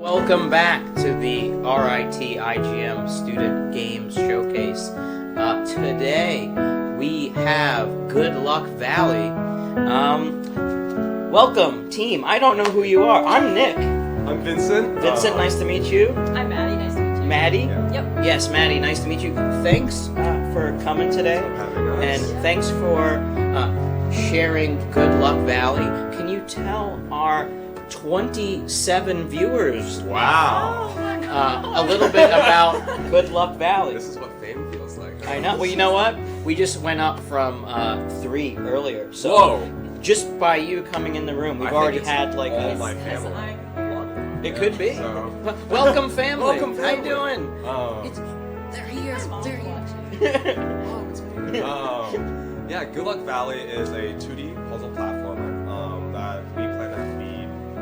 Welcome back to the RIT IGM Student Games Showcase. Today we have Good Luck Valley. Welcome, team. I don't know who you are. I'm Nick. I'm Vincent. Vincent, nice to meet you. I'm Maddie, nice to meet you. Maddie? Yeah. Yep. Yes, Maddie, nice to meet you. Thanks for coming today. Thanks for having us. And thanks for sharing Good Luck Valley. Can you tell our 27 viewers Wow. a little bit about Good Luck Valley? This is what fame feels like. I know. Well, you know what? We just went up from 3 earlier. So Whoa. just by you coming in the room, we've already had like all a... my family. It could be. So, Welcome, family. Welcome, How you family. doing? They're here. They're here. Yeah, Good Luck Valley is a 2D puzzle platformer that we plan to be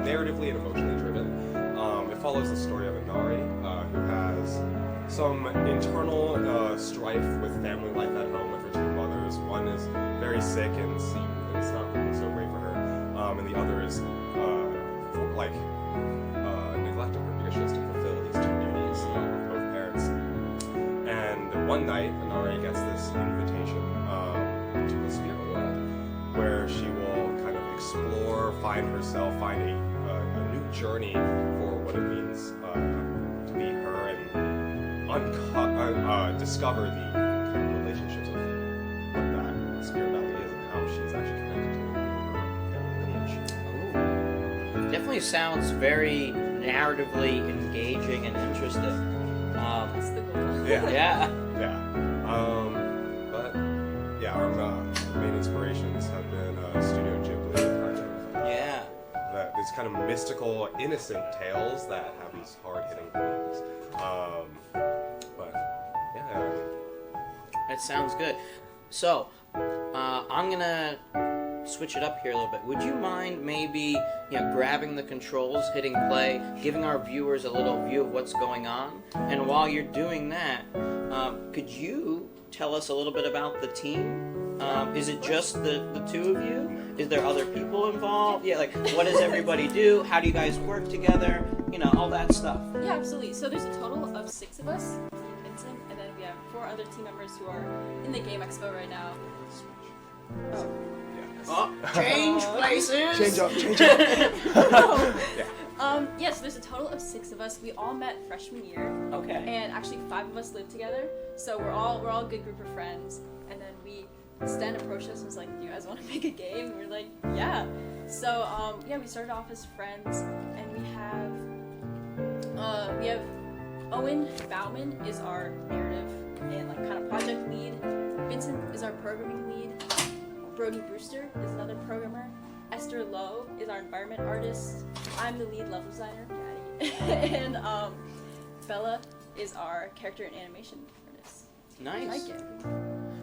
narratively and emotionally driven. It follows the story of Inari, who has some internal strife with family life at home with her 2 mothers. One is very sick and it's not looking so great for her, and the other is neglecting her because she has to fulfill these 2 duties with both parents. And one night, Inari gets this invitation to the spirit world, where she will kind of explore, find herself, find a new journey for what it means to be her, and discover the kind of relationships of what that spirit valley is and how she's actually connected to her lineage. Definitely sounds very narratively engaging and interesting. That's the goal. Yeah. Yeah. But yeah, our main inspirations have been Studio Ghibli, kind of. Yeah. These kind of mystical, innocent tales that have these hard-hitting themes. But yeah. That sounds good. So, I'm gonna switch it up here a little bit. Would you mind maybe, grabbing the controls, hitting play, giving our viewers a little view of what's going on? And while you're doing that, could you tell us a little bit about the team? Is it just the 2 of you? Is there other people involved? Yeah, like, what does everybody do? How do you guys work together? All that stuff. Yeah, absolutely. So there's a total of 6 of us, me and Vincent, and then we have 4 other team members who are in the Game Expo right now. Oh. Oh, change places! Change up. Yeah, so there's a total of 6 of us. We all met freshman year. Okay. And actually 5 of us live together. So we're all a good group of friends. And then Stan approached us and was like, "Do you guys want to make a game?" And we're like, "Yeah." So we started off as friends, and we have Owen Bauman is our narrative and kind of project lead. Vincent is our programming lead. Brody Brewster is another programmer. Esther Lowe is our environment artist. I'm the lead level designer, Maddie. And Bella is our character and animation artist. Nice. I like it.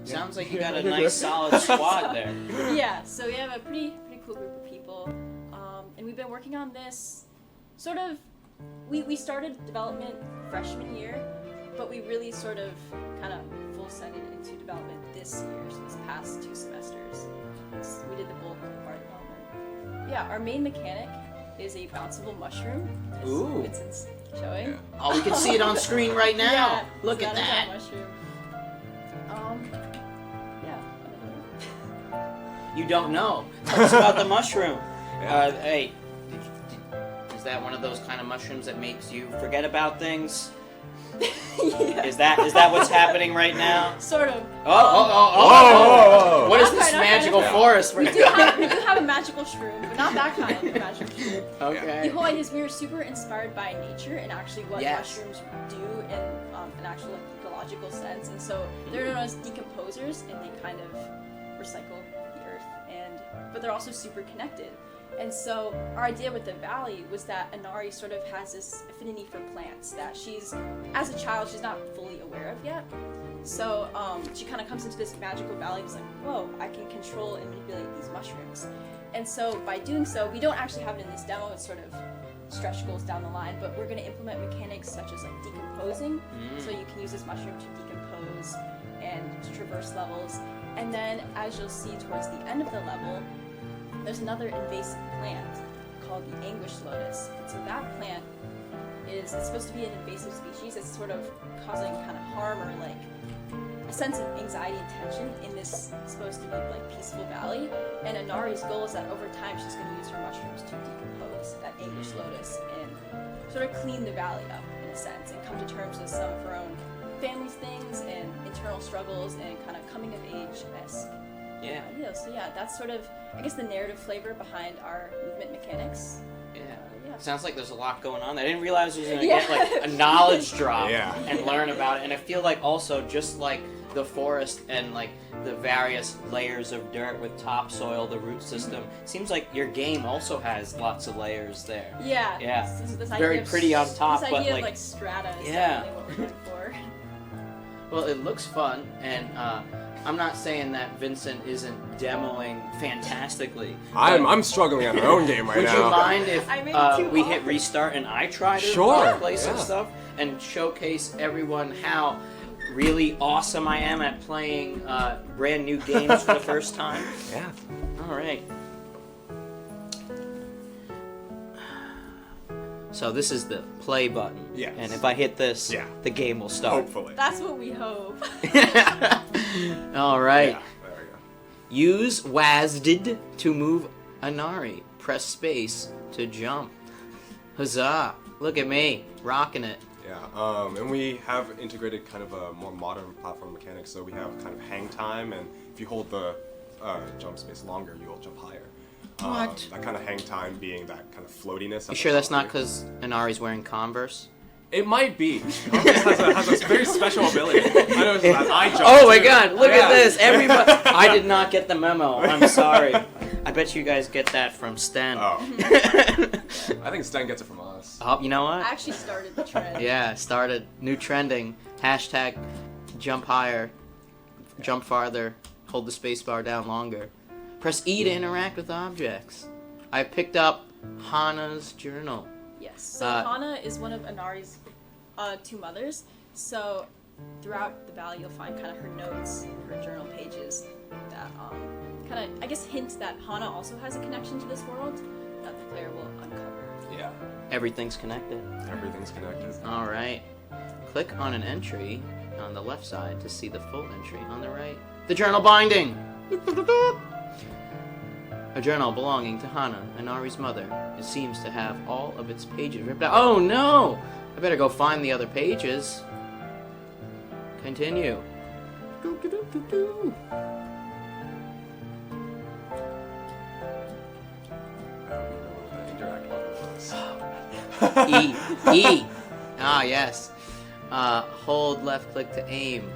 Sounds like you got a nice solid squad there. Yeah, so we have a pretty cool group of people. And we've been working on this sort of, we started development freshman year, but we really sort of kind of full set it into development this year, so this past 2 semesters. We did the bulk of our development. Yeah, our main mechanic is a bounceable mushroom. As Ooh. Vincent's showing. Yeah. Oh, we can see it on screen right now. Yeah, Look so at is our that. mushroom. Yeah. You don't know. Tell us about the mushroom. Yeah. Hey, is that one of those kind of mushrooms that makes you forget about things? Yeah. Is that what's happening right now? Sort of. Whoa. What is Not this kind of. magical forest? We do have a magical shroom, but not that kind of magical shroom. The Okay. whole idea is we were super inspired by nature and actually what Yes. mushrooms do in an actual ecological sense. And so they're known as decomposers, and they kind of recycle the earth, but they're also super connected. And so our idea with the valley was that Inari sort of has this affinity for plants that as a child, she's not fully aware of yet. So she kind of comes into this magical valley and is like, whoa, I can control and manipulate these mushrooms. And so by doing so, we don't actually have it in this demo, it's sort of stretch goals down the line, but we're going to implement mechanics such as decomposing. So you can use this mushroom to decompose and to traverse levels. And then as you'll see towards the end of the level, there's another invasive plant called the anguish lotus. And so that plant is it's supposed to be an invasive species that's sort of causing kind of harm or like a sense of anxiety and tension in this supposed to be like peaceful valley. And Inari's goal is that over time she's going to use her mushrooms to decompose that English lotus and sort of clean the valley up in a sense and come to terms with some of her own family things and internal struggles and kind of coming of age-esque Yeah. ideas. So yeah, that's sort of, I guess, the narrative flavor behind our movement mechanics. Yeah. Yeah. Sounds like there's a lot going on. I didn't realize I was gonna Yeah. get like a knowledge drop Yeah. and learn about it. And I feel like also just like the forest and like the various layers of dirt with topsoil, the root system. Seems like your game also has lots of layers there. Yeah. Yeah. This Very idea of pretty on top, This but, idea like- of like strata is Yeah. definitely what we're looking for. Well, it looks fun, and I'm not saying that Vincent isn't demoing fantastically. I'm struggling on my own game right Would now. you mind if I made it too we hit awkward. restart and I try to Sure, play some yeah. stuff and showcase everyone how really awesome I am at playing brand new games for the first time? Yeah. All right. So this is the play button. Yes. And if I hit this, Yeah. the game will start. Hopefully. That's what we hope. All right. Yeah, there we go. Use WASD to move Inari. Press space to jump. Huzzah! Look at me, rocking it. Yeah, and we have integrated kind of a more modern platform mechanic, so we have kind of hang time, and if you hold the jump space longer, you'll jump higher. What? That kind of hang time being that kind of floatiness. at You the sure that's top not of because Inari's wearing Converse? It might be. Converse has a very special ability. I know that I jump. Oh my too. god, look Yeah. at this! Everybody, I did not get the memo. I'm sorry. I bet you guys get that from Sten. Oh. I think Stan gets it from us. Oh, you know I what? actually started the trend. Yeah, started new trending. Hashtag jump higher, jump farther, hold the space bar down longer. Press E to interact with objects. I picked up Hana's journal. Yes. So Hana is one of Inari's two mothers. So throughout the valley, you'll find kind of her notes, her journal pages that kind of, I guess, hint that Hana also has a connection to this world that the player will uncover. Yeah. Everything's connected. Everything's connected. All right. Click on an entry on the left side to see the full entry on the right. The journal binding! A journal belonging to Hana, Inari's mother. It seems to have all of its pages ripped out. Oh no! I better go find the other pages. Continue. Do-do-do-do-do. Interact button was. E. E. Ah, yes. Hold left click to aim.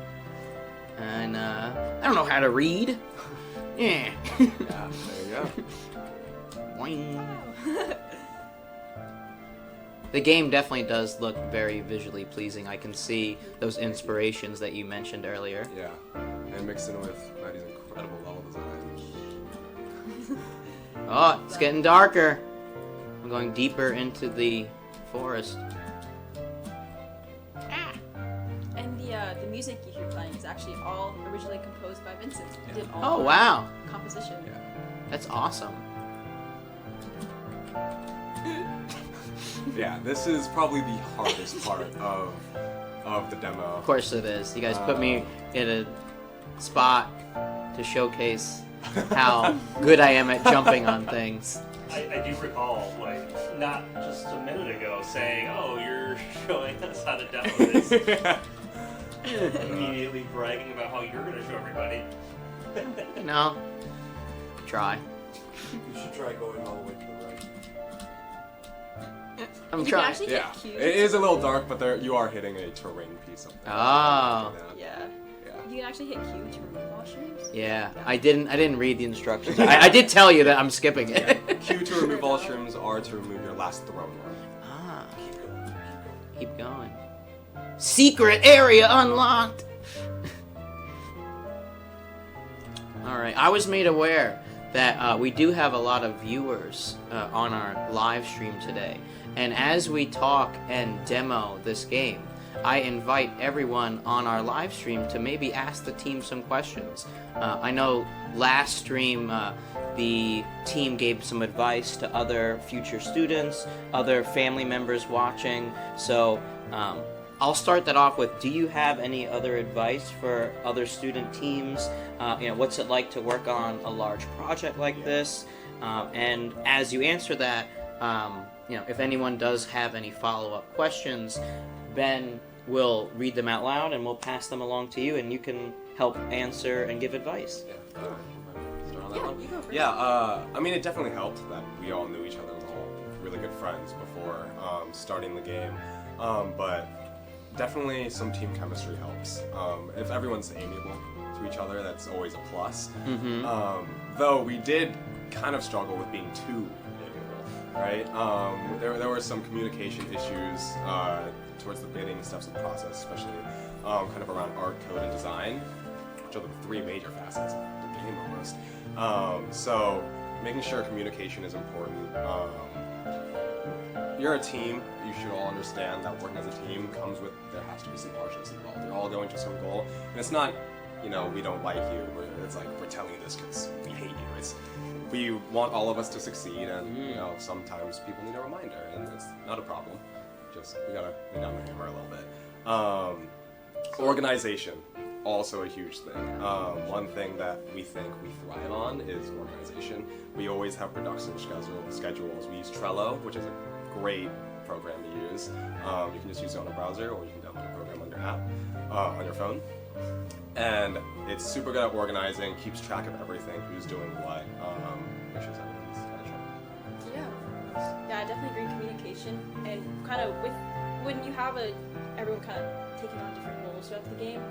And, I don't know how to read. Yeah. Yeah, there you go. Boing. The game definitely does look very visually pleasing. I can see those inspirations that you mentioned earlier. Yeah, and mixed in with Maddie's incredible level design. Oh, it's getting darker. I'm going deeper into the forest. And the music you hear playing is actually all originally composed by Vincent. He did all Oh, the wow. composition. Yeah. That's awesome. Yeah, this is probably the hardest part of the demo. Of course it is. You guys put me in a spot to showcase how good I am at jumping on things. I do recall, like, not just a minute ago saying, oh, you're showing us how to demo this. Immediately bragging about how you're going to show everybody. You know, try. You should try going all the way to the right. I'm You can trying. actually Yeah, hit cues. it is a little dark, but there you are hitting a terrain piece up there. Oh. Yeah. Yeah. You can actually hit Q to remove all shrooms. Yeah, I didn't read the instructions. I did tell you that I'm skipping it. Q to remove all shrooms, R to remove your last thrown one. Ah, keep going. Secret area unlocked. All right, I was made aware that we do have a lot of viewers on our live stream today, and as we talk and demo this game, I invite everyone on our live stream to maybe ask the team some questions. I know last stream the team gave some advice to other future students, other family members watching. So I'll start that off with, do you have any other advice for other student teams? What's it like to work on a large project like this? And as you answer that, if anyone does have any follow-up questions, Ben will read them out loud and we'll pass them along to you, and you can help answer and give advice. Yeah. Start on that Yeah, one? you go first. Yeah, I mean, it definitely helped that we all knew each other, we were all really good friends before starting the game. But definitely some team chemistry helps. If everyone's amiable to each other, that's always a plus. Though we did kind of struggle with being too amiable, right? There were some communication issues towards the beginning steps of the process, especially kind of around art, code, and design, which are the three major facets of the game almost. So making sure communication is important. You're a team, you should all understand that working as a team comes with, there has to be some harshness involved. You're all going to some goal, and it's not, we don't like you, it's like, we're telling you this because we hate you. It's, we want all of us to succeed, and sometimes people need a reminder, and it's not a problem. Just, we gotta lay down the hammer a little bit. Organization, also a huge thing. One thing that we think we thrive on is organization. We always have production schedules. We use Trello, which is a great program to use. You can just use it on a browser, or you can download a program on your app, on your phone. And it's super good at organizing, keeps track of everything, who's doing what, make sure everything's kind of tracked. Yeah, I definitely agree. Communication, and kind of when you have everyone kind of taking on different roles throughout the game.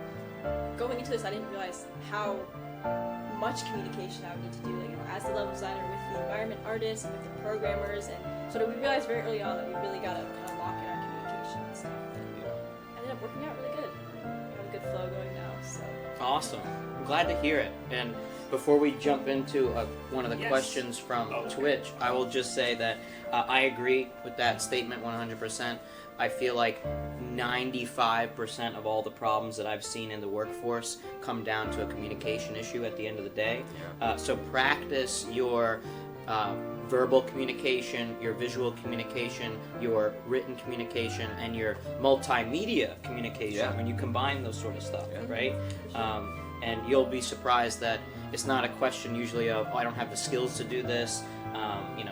Going into this, I didn't realize how much communication I would need to do. As the level designer with the environment artists and with the programmers, and so we realized very early on that we really gotta kind of lock in our communication and stuff. Ended up working out really good. We have a good flow going now. So Awesome. I'm glad to hear it. And before we jump into one of the questions from Twitch, I will just say that I agree with that statement 100%. I feel like 95% of all the problems that I've seen in the workforce come down to a communication issue at the end of the day. So practice your verbal communication, your visual communication, your written communication, and your multimedia communication when you combine those sort of stuff, right? And you'll be surprised that it's not a question usually of, I don't have the skills to do this.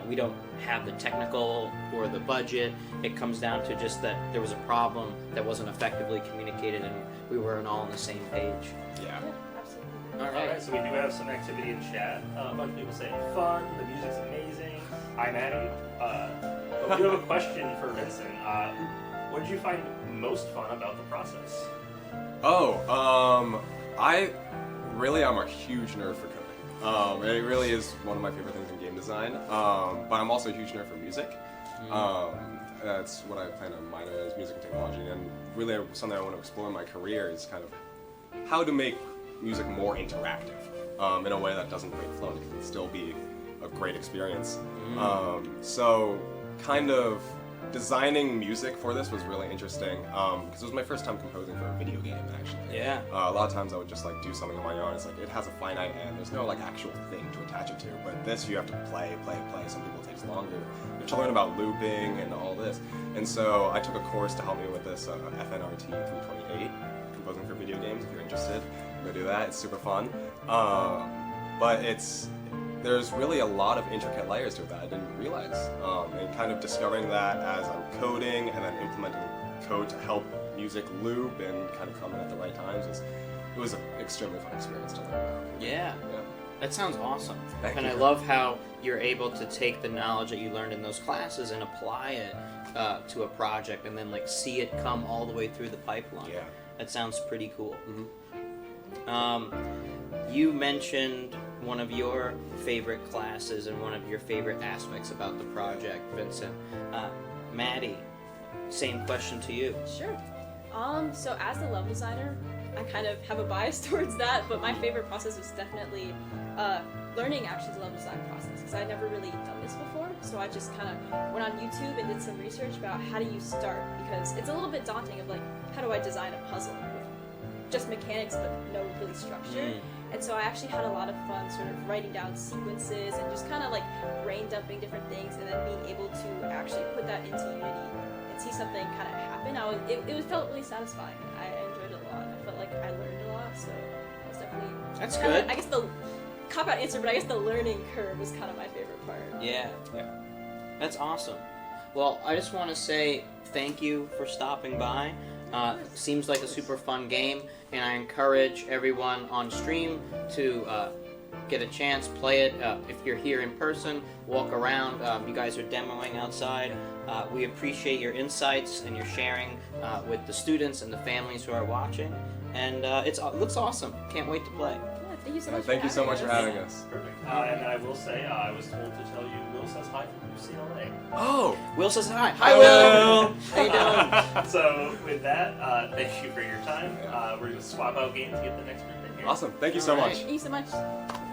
We don't have the technical or the budget. It comes down to just that there was a problem that wasn't effectively communicated, and we weren't all on the same page. Yeah. absolutely. All right. Alright, so we do have some activity in chat. A bunch of people saying fun, the music's amazing. Hi, Maddie. But we do have a question for Vincent. What did you find most fun about the process? I really am a huge nerd for coding. It really is one of my favorite things in game design. But I'm also a huge nerd for music. That's what I plan to minor as music and technology. And really something I want to explore in my career is kind of how to make music more interactive in a way that doesn't break flow and it can still be a great experience. So kind of designing music for this was really interesting because it was my first time composing for a video game, actually. Yeah. A lot of times I would just do something on my own. It's like it has a finite end. There's no actual thing to attach it to. But this you have to play. Some people it takes longer. You have to learn about looping and all this. And so I took a course to help me with this FNRT 328, composing for video games. If you're interested, go do that. It's super fun. But there's really a lot of intricate layers to it that I didn't realize. And kind of discovering that as I'm coding and then implementing code to help music loop and kind of come in at the right times, it was an extremely fun experience to learn about. Yeah. That sounds awesome. Thank and you. I love how you're able to take the knowledge that you learned in those classes and apply it to a project and then see it come all the way through the pipeline. Yeah. That sounds pretty cool. You mentioned one of your favorite classes and one of your favorite aspects about the project, Vincent. Maddie, same question to you. Sure. So as the level designer, I kind of have a bias towards that, but my favorite process was definitely learning actually the level design process. because I'd never really done this before. So I just kind of went on YouTube and did some research about how do you start, because it's a little bit daunting of like, how do I design a puzzle with just mechanics but no really structure. And so I actually had a lot of fun sort of writing down sequences and just kind of like brain dumping different things, and then being able to actually put that into Unity and see something kind of happen. It felt really satisfying. I enjoyed it a lot. I felt like I learned a lot, so that was definitely... That's kinda, good. I guess the cop-out answer, but I guess the learning curve was kind of my favorite part. Yeah. That's awesome. Well, I just want to say thank you for stopping by. Seems like a super fun game, and I encourage everyone on stream to get a chance, play it. If you're here in person, walk around. You guys are demoing outside. We appreciate your insights and your sharing with the students and the families who are watching. And it looks awesome. Can't wait to play. Yeah, thank you so much. Thank you so much for us. having us. Perfect. And then I will say, I was told to tell you, Will says hi from UCLA. Oh! Will says hi. Hi, Will! How you doing? So with that, thank you for your time. We're going to swap out games to get the next group in here. Awesome. Thank you so All right. much. Thank you so much.